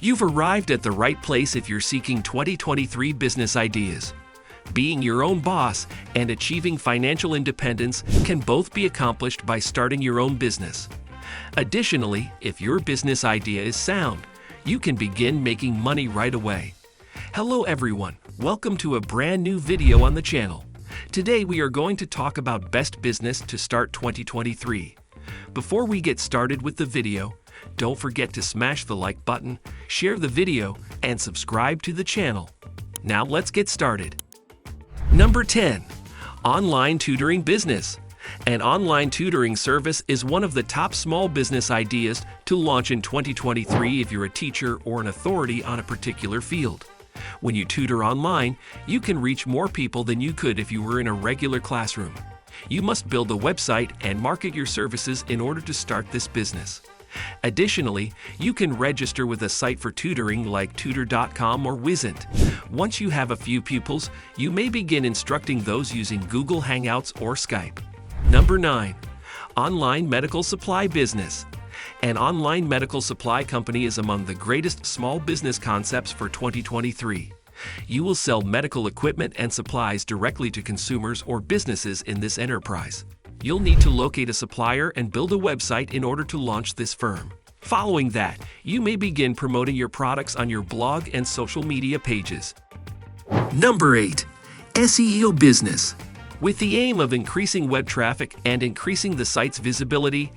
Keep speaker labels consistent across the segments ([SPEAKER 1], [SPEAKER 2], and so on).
[SPEAKER 1] You've arrived at the right place if you're seeking 2023 business ideas. Being your own boss and achieving financial independence can both be accomplished by starting your own business. Additionally, if your business idea is sound, you can begin making money right away. Hello everyone, welcome to a brand new video on the channel. Today we are going to talk about best business to start 2023. Before we get started with the video, don't forget to smash the like button, share the video, and subscribe to the channel. Now let's get started. Number 10. Online tutoring business. An online tutoring service is one of the top small business ideas to launch in 2023 if you're a teacher or an authority on a particular field. When you tutor online, you can reach more people than you could if you were in a regular classroom. You must build a website and market your services in order to start this business. Additionally, you can register with a site for tutoring like tutor.com or Wizant. Once you have a few pupils, you may begin instructing those using Google Hangouts or Skype. Number 9. Online medical supply business. An online medical supply company is among the greatest small business concepts for 2023. You will sell medical equipment and supplies directly to consumers or businesses in this enterprise. You'll need to locate a supplier and build a website in order to launch this firm. Following that, you may begin promoting your products on your blog and social media pages. Number 8. SEO business. With the aim of increasing web traffic and increasing the site's visibility,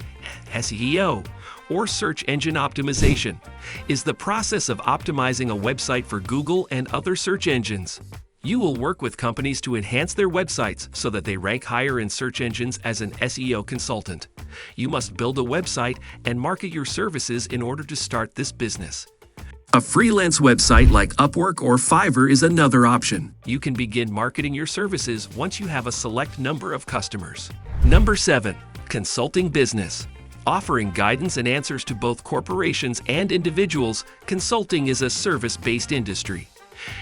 [SPEAKER 1] SEO, or search engine optimization, is the process of optimizing a website for Google and other search engines. You will work with companies to enhance their websites so that they rank higher in search engines as an SEO consultant. You must build a website and market your services in order to start this business. A freelance website like Upwork or Fiverr is another option. You can begin marketing your services once you have a select number of customers. Number 7. Consulting business. Offering guidance and answers to both corporations and individuals, consulting is a service-based industry.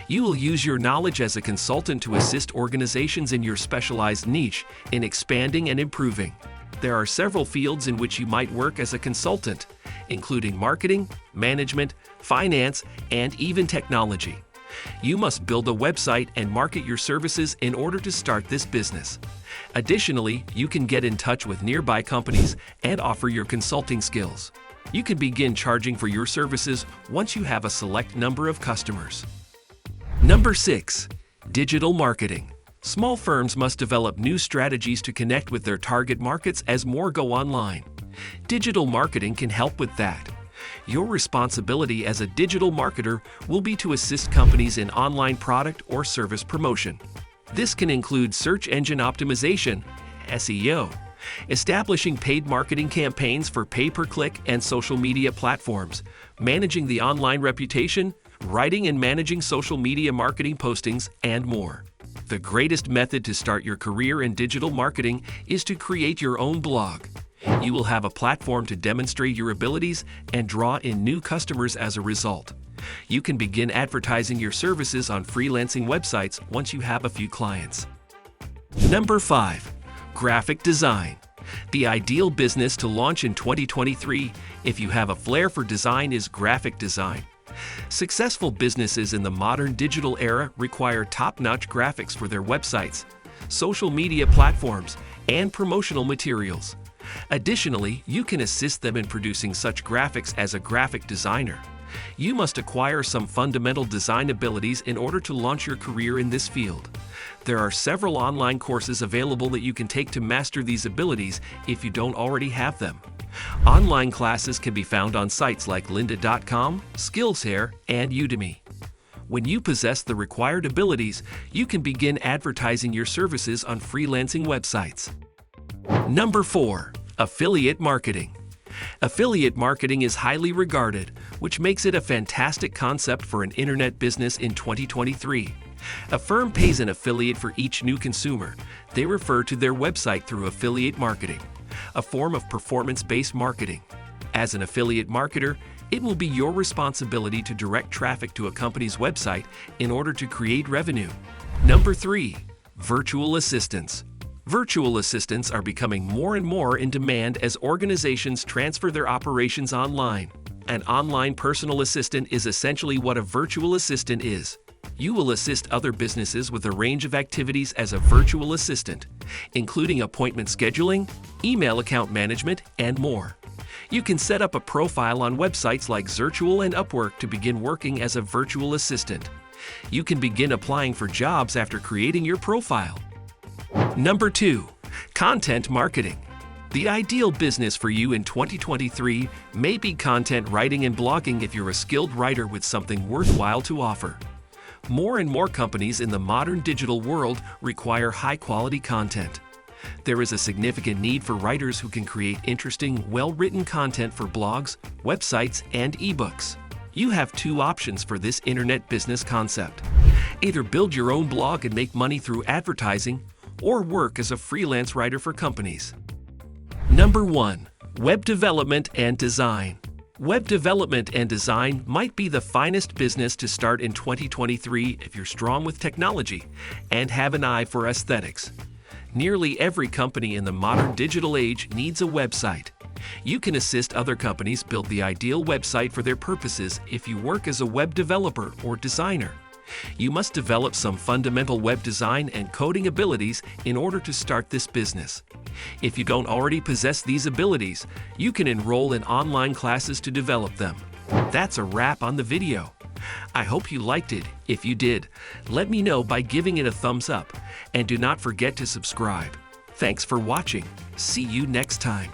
[SPEAKER 1] You will use your knowledge as a consultant to assist organizations in your specialized niche in expanding and improving. There are several fields in which you might work as a consultant, including marketing, management, finance, and even technology. You must build a website and market your services in order to start this business. Additionally, you can get in touch with nearby companies and offer your consulting skills. You can begin charging for your services once you have a select number of customers. Number 6. Digital marketing. Small firms must develop new strategies to connect with their target markets as more go online. Digital marketing can help with that. Your responsibility as a digital marketer will be to assist companies in online product or service promotion. This can include search engine optimization, SEO, establishing paid marketing campaigns for pay-per-click and social media platforms, managing the online reputation, writing and managing social media marketing postings, and more. The greatest method to start your career in digital marketing is to create your own blog. You will have a platform to demonstrate your abilities and draw in new customers as a result. You can begin advertising your services on freelancing websites once you have a few clients. Number 5. Graphic design. The ideal business to launch in 2023 if you have a flair for design is graphic design. Successful businesses in the modern digital era require top-notch graphics for their websites, social media platforms, and promotional materials. Additionally, you can assist them in producing such graphics as a graphic designer. You must acquire some fundamental design abilities in order to launch your career in this field. There are several online courses available that you can take to master these abilities if you don't already have them. Online classes can be found on sites like lynda.com, Skillshare, and Udemy. When you possess the required abilities, you can begin advertising your services on freelancing websites. Number 4. Affiliate marketing. Affiliate marketing is highly regarded, which makes it a fantastic concept for an internet business in 2023. A firm pays an affiliate for each new consumer they refer to their website through affiliate marketing, a form of performance-based marketing. As an affiliate marketer, it will be your responsibility to direct traffic to a company's website in order to create revenue. Number 3. Virtual assistants. Virtual assistants are becoming more and more in demand as organizations transfer their operations online. An online personal assistant is essentially what a virtual assistant is. You will assist other businesses with a range of activities as a virtual assistant, including appointment scheduling, email account management, and more. You can set up a profile on websites like Zirtual and Upwork to begin working as a virtual assistant. You can begin applying for jobs after creating your profile. Number 2. Content marketing. The ideal business for you in 2023 may be content writing and blogging if you're a skilled writer with something worthwhile to offer. More and more companies in the modern digital world require high-quality content. There is a significant need for writers who can create interesting, well-written content for blogs, websites, and ebooks. You have two options for this internet business concept. Either build your own blog and make money through advertising, or work as a freelance writer for companies. Number 1. Web development and design. Web development and design might be the finest business to start in 2023 if you're strong with technology and have an eye for aesthetics. Nearly every company in the modern digital age needs a website. You can assist other companies build the ideal website for their purposes if you work as a web developer or designer. You must develop some fundamental web design and coding abilities in order to start this business. If you don't already possess these abilities, you can enroll in online classes to develop them. That's a wrap on the video. I hope you liked it. If you did, let me know by giving it a thumbs up, and do not forget to subscribe. Thanks for watching. See you next time.